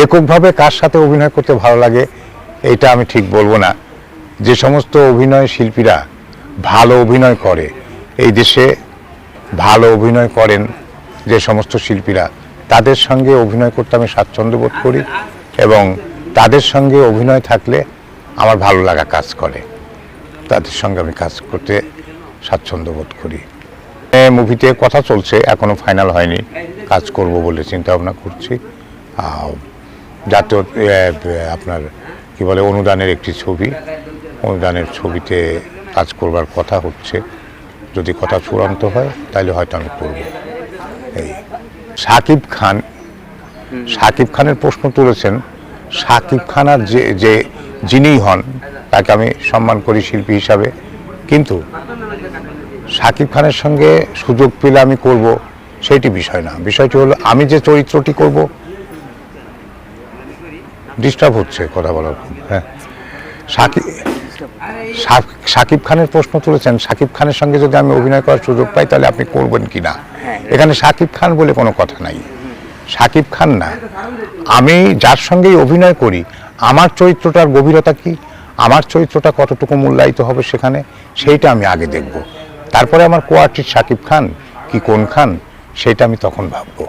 এককভাবে কার সাথে অভিনয় করতে ভালো লাগে এটা আমি ঠিক বলবো না। যে সমস্ত অভিনয় শিল্পীরা ভালো অভিনয় করে, এই দেশে ভালো অভিনয় করেন যে সমস্ত শিল্পীরা, তাদের সঙ্গে অভিনয় করতে আমি স্বাচ্ছন্দ্য বোধ করি এবং তাদের সঙ্গে অভিনয় থাকলে আমার ভালো লাগা কাজ করে, তাদের সঙ্গে আমি কাজ করতে স্বাচ্ছন্দ্য বোধ করি। মুভিতে কথা চলছে, এখনো ফাইনাল হয়নি, কাজ করব বলে চিন্তা ভাবনা করছি। জাতীয় আপনার কি বলে অনুদানের একটি ছবি, অনুদানের ছবিতে কাজ করবার কথা হচ্ছে। যদি কথা চূড়ান্ত হয় তাহলে হয়তো আমি করব। এই শাকিব খানের প্রশ্ন তুলেছেন। শাকিব খান আর যে যিনিই হন তাকে আমি সম্মান করি শিল্পী হিসাবে, কিন্তু শাকিব খানের সঙ্গে সুযোগ পেলে আমি করব সেইটি বিষয় না। বিষয়টি হলো আমি যে চরিত্রটি করব, ডিস্টার্ব হচ্ছে কথা বলার। হ্যাঁ, শাকিব খানের প্রশ্ন তুলেছেন, শাকিব খানের সঙ্গে যদি আমি অভিনয় করার সুযোগ পাই তাহলে আপনি করবেন কি না। এখানে শাকিব খান বলে কোনো কথা নাই, শাকিব খান না, আমি যার সঙ্গেই অভিনয় করি আমার চরিত্রটার গভীরতা কি, আমার চরিত্রটা কতটুকু মূল্যায়িত হবে সেখানে, সেইটা আমি আগে দেখব। তারপরে আমার কো আর্টিস্ট শাকিব খান কি কোন খান সেটা আমি তখন ভাববো।